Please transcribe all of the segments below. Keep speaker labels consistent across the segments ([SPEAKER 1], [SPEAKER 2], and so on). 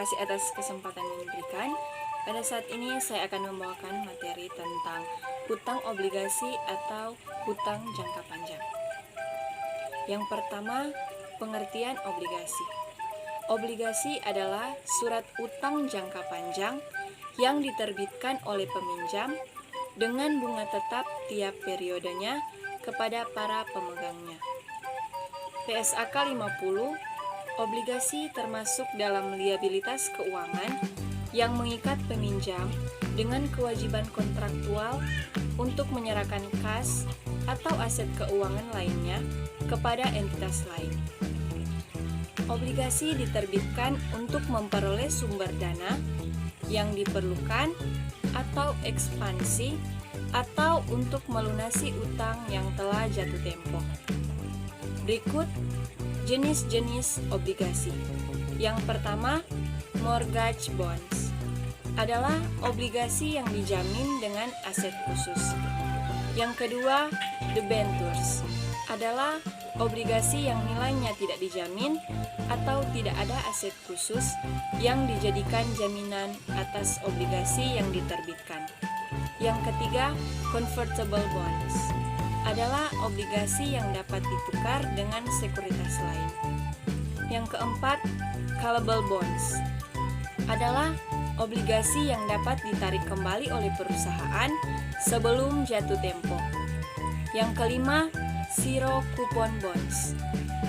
[SPEAKER 1] kasih atas kesempatan yang diberikan. Pada saat ini saya akan membawakan materi tentang hutang obligasi atau hutang jangka panjang. Yang pertama, pengertian obligasi. Obligasi adalah surat utang jangka panjang yang diterbitkan oleh peminjam dengan bunga tetap tiap periodenya kepada para pemegangnya. PSAK 50, obligasi termasuk dalam liabilitas keuangan yang mengikat peminjam dengan kewajiban kontraktual untuk menyerahkan kas atau aset keuangan lainnya kepada entitas lain. Obligasi diterbitkan untuk memperoleh sumber dana yang diperlukan atau ekspansi atau untuk melunasi utang yang telah jatuh tempo. Berikut jenis-jenis obligasi. Yang pertama, mortgage bonds adalah obligasi yang dijamin dengan aset khusus. Yang kedua, debentures adalah obligasi yang nilainya tidak dijamin atau tidak ada aset khusus yang dijadikan jaminan atas obligasi yang diterbitkan. Yang ketiga, convertible bonds adalah obligasi yang dapat ditukar dengan sekuritas lain. Yang keempat, callable bonds adalah obligasi yang dapat ditarik kembali oleh perusahaan sebelum jatuh tempo. Yang kelima, zero coupon bonds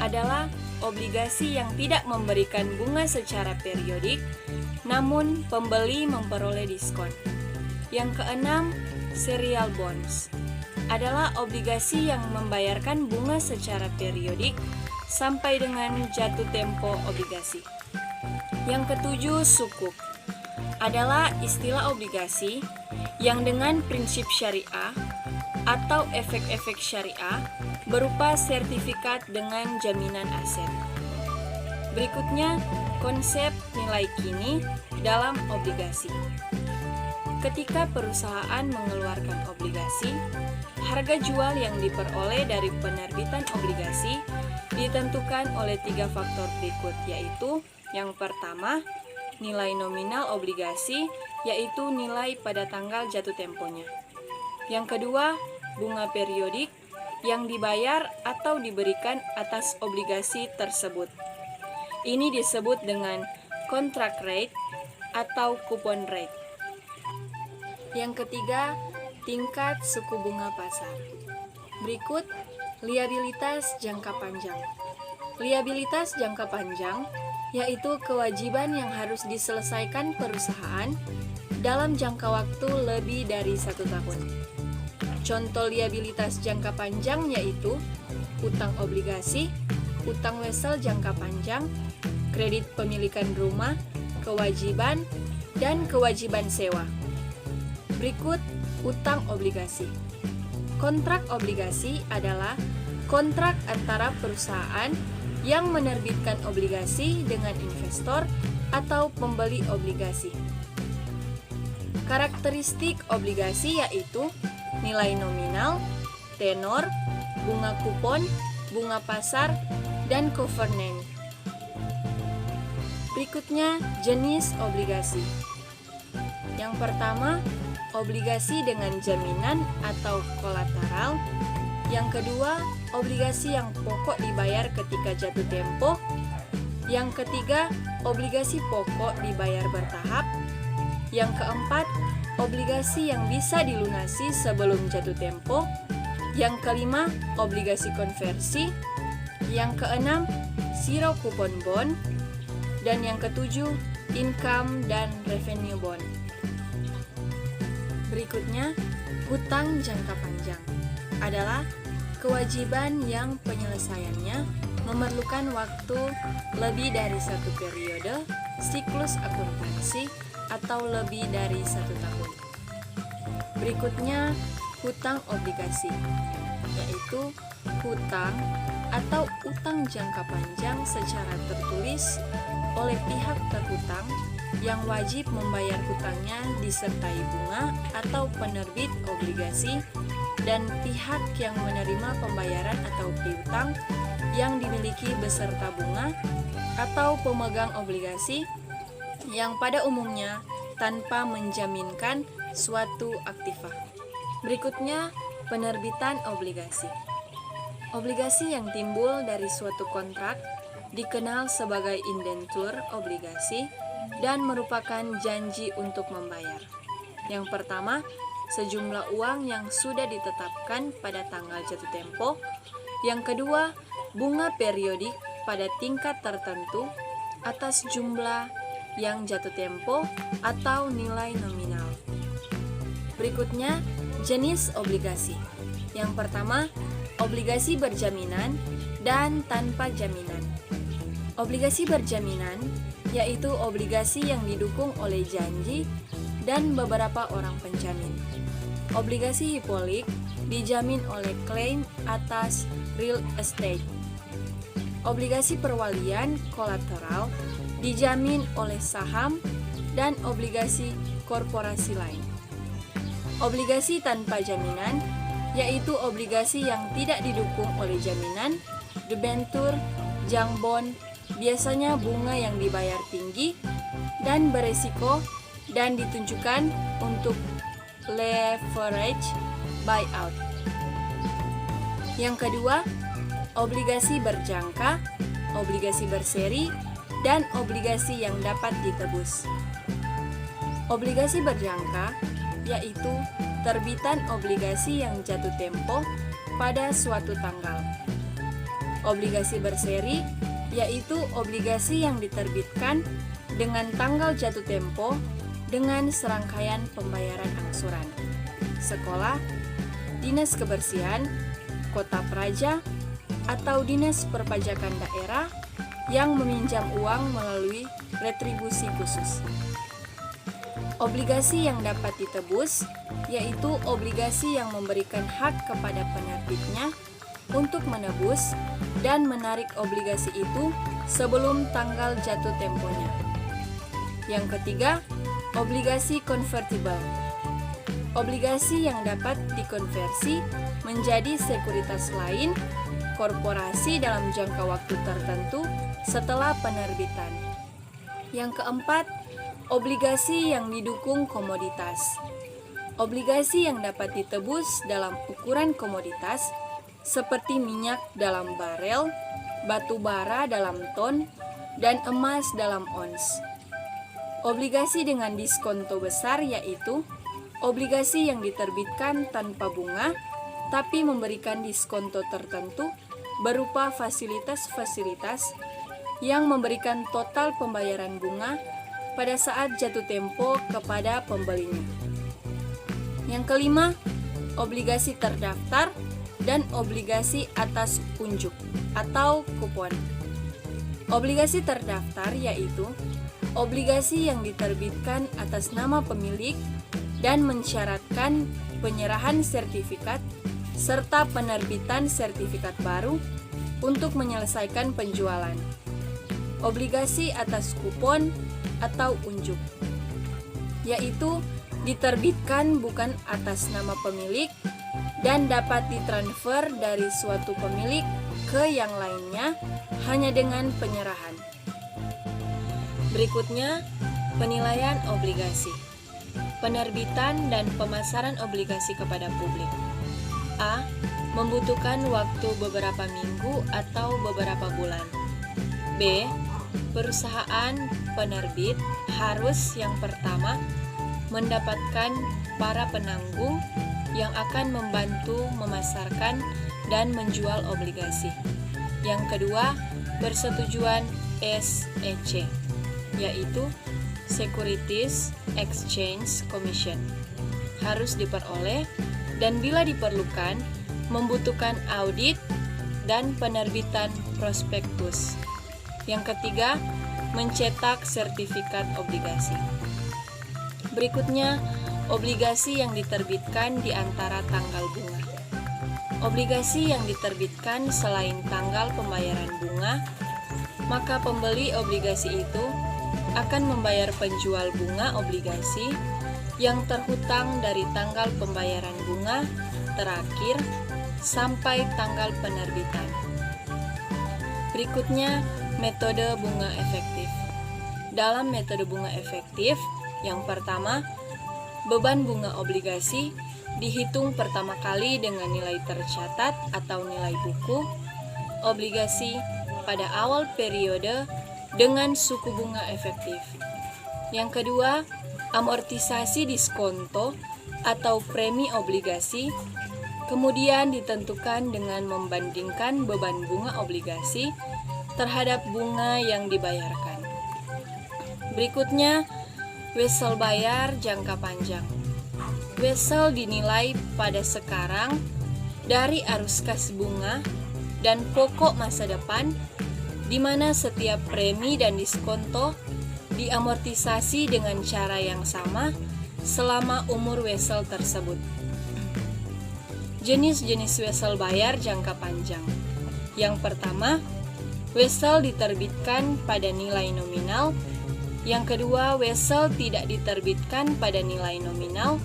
[SPEAKER 1] adalah obligasi yang tidak memberikan bunga secara periodik, namun pembeli memperoleh diskon. Yang keenam, serial bonds adalah obligasi yang membayarkan bunga secara periodik sampai dengan jatuh tempo obligasi. Yang ketujuh, sukuk adalah istilah obligasi yang dengan prinsip syariah atau efek-efek syariah berupa sertifikat dengan jaminan aset. Berikutnya, konsep nilai kini dalam obligasi. Ketika perusahaan mengeluarkan obligasi, harga jual yang diperoleh dari penerbitan obligasi ditentukan oleh 3 faktor berikut, yaitu yang pertama, nilai nominal obligasi, yaitu nilai pada tanggal jatuh temponya. Yang kedua, bunga periodik yang dibayar atau diberikan atas obligasi tersebut. Ini disebut dengan contract rate atau coupon rate. Yang ketiga, tingkat suku bunga pasar. Berikut, liabilitas jangka panjang. Liabilitas jangka panjang yaitu kewajiban yang harus diselesaikan perusahaan dalam jangka waktu lebih dari 1 tahun. Contoh liabilitas jangka panjang yaitu utang obligasi, utang wesel jangka panjang, kredit pemilikan rumah, kewajiban, dan kewajiban sewa. Berikut utang obligasi. Kontrak obligasi adalah kontrak antara perusahaan yang menerbitkan obligasi dengan investor atau pembeli obligasi. Karakteristik obligasi yaitu nilai nominal, tenor, bunga kupon, bunga pasar, dan covenant. Berikutnya, jenis obligasi. Yang pertama, obligasi dengan jaminan atau kolateral. Yang kedua, obligasi yang pokok dibayar ketika jatuh tempo. Yang ketiga, obligasi pokok dibayar bertahap. Yang keempat, obligasi yang bisa dilunasi sebelum jatuh tempo. Yang kelima, obligasi konversi. Yang keenam, zero coupon bond. Dan yang ketujuh, income dan revenue bond. Berikutnya, hutang jangka panjang adalah kewajiban yang penyelesaiannya memerlukan waktu lebih dari 1 periode siklus akuntansi atau lebih dari 1 tahun. Berikutnya, hutang obligasi, yaitu hutang atau utang jangka panjang secara tertulis oleh pihak terhutang yang wajib membayar hutangnya disertai bunga atau penerbit obligasi dan pihak yang menerima pembayaran atau piutang yang dimiliki beserta bunga atau pemegang obligasi yang pada umumnya tanpa menjaminkan suatu aktiva. Berikutnya, penerbitan obligasi. Obligasi yang timbul dari suatu kontrak dikenal sebagai indentur obligasi dan merupakan janji untuk membayar. Yang pertama, sejumlah uang yang sudah ditetapkan pada tanggal jatuh tempo. Yang kedua, bunga periodik pada tingkat tertentu atas jumlah yang jatuh tempo atau nilai nominal. Berikutnya, jenis obligasi. Yang pertama, obligasi berjaminan dan tanpa jaminan. Obligasi berjaminan yaitu obligasi yang didukung oleh janji dan beberapa orang penjamin. Obligasi hipolik dijamin oleh klaim atas real estate. Obligasi perwalian kolateral dijamin oleh saham dan obligasi korporasi lain. Obligasi tanpa jaminan yaitu obligasi yang tidak didukung oleh jaminan, debentur, junk bond, biasanya bunga yang dibayar tinggi dan beresiko dan ditunjukkan untuk leverage buyout. Yang kedua, obligasi berjangka, obligasi berseri, dan obligasi yang dapat ditebus. Obligasi berjangka yaitu terbitan obligasi yang jatuh tempo pada suatu tanggal. Obligasi berseri yaitu obligasi yang diterbitkan dengan tanggal jatuh tempo dengan serangkaian pembayaran angsuran. Sekolah, dinas kebersihan, kota praja, atau dinas perpajakan daerah yang meminjam uang melalui retribusi khusus. Obligasi yang dapat ditebus yaitu obligasi yang memberikan hak kepada penerbitnya untuk menebus dan menarik obligasi itu sebelum tanggal jatuh temponya. Yang ketiga, obligasi convertible. Obligasi yang dapat dikonversi menjadi sekuritas lain korporasi dalam jangka waktu tertentu setelah penerbitan. Yang keempat, obligasi yang didukung komoditas. Obligasi yang dapat ditebus dalam ukuran komoditas seperti minyak dalam barel, batu bara dalam ton, dan emas dalam ons. Obligasi dengan diskonto besar yaitu obligasi yang diterbitkan tanpa bunga tapi memberikan diskonto tertentu berupa fasilitas-fasilitas yang memberikan total pembayaran bunga pada saat jatuh tempo kepada pembelinya. Yang kelima, obligasi terdaftar dan obligasi atas unjuk atau kupon. Obligasi terdaftar yaitu obligasi yang diterbitkan atas nama pemilik dan mensyaratkan penyerahan sertifikat serta penerbitan sertifikat baru untuk menyelesaikan penjualan. Obligasi atas kupon atau unjuk, yaitu diterbitkan bukan atas nama pemilik dan dapat ditransfer dari suatu pemilik ke yang lainnya hanya dengan penyerahan. Berikutnya, penilaian obligasi. Penerbitan dan pemasaran obligasi kepada publik. A. Membutuhkan waktu beberapa minggu atau beberapa bulan. B. Perusahaan penerbit harus yang pertama mendapatkan para penanggung yang akan membantu memasarkan dan menjual obligasi. Yang kedua, persetujuan SEC, yaitu Securities Exchange Commission, harus diperoleh dan bila diperlukan membutuhkan audit dan penerbitan prospektus. Yang ketiga, mencetak sertifikat obligasi. Berikutnya, obligasi yang diterbitkan di antara tanggal bunga. Obligasi yang diterbitkan selain tanggal pembayaran bunga, maka pembeli obligasi itu akan membayar penjual bunga obligasi yang terhutang dari tanggal pembayaran bunga terakhir sampai tanggal penerbitan. Berikutnya, metode bunga efektif. dalam metode bunga efektif. Yang pertama, beban bunga obligasi dihitung pertama kali dengan nilai tercatat atau nilai buku obligasi pada awal periode dengan suku bunga efektif. Yang kedua, amortisasi diskonto atau premi obligasi kemudian ditentukan dengan membandingkan beban bunga obligasi terhadap bunga yang dibayarkan. Berikutnya, wesel bayar jangka panjang. Wesel dinilai pada sekarang dari arus kas bunga dan pokok masa depan, di mana setiap premi dan diskonto diamortisasi dengan cara yang sama selama umur wesel tersebut. Jenis-jenis wesel bayar jangka panjang. Yang pertama, wesel diterbitkan pada nilai nominal. Yang kedua, wesel tidak diterbitkan pada nilai nominal.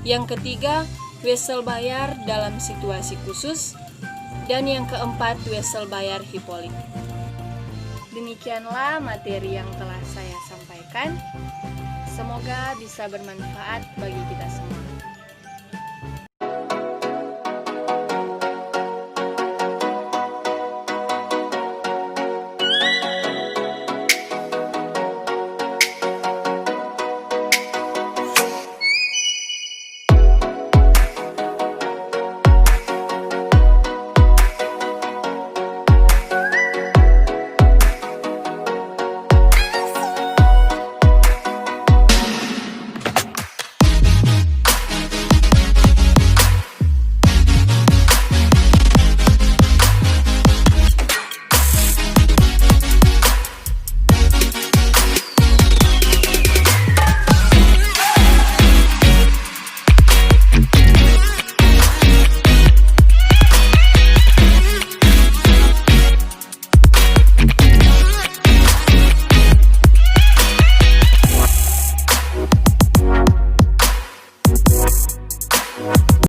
[SPEAKER 1] Yang ketiga, wesel bayar dalam situasi khusus. Dan yang keempat, wesel bayar hipolik. Demikianlah materi yang telah saya sampaikan. Semoga bisa bermanfaat bagi kita semua.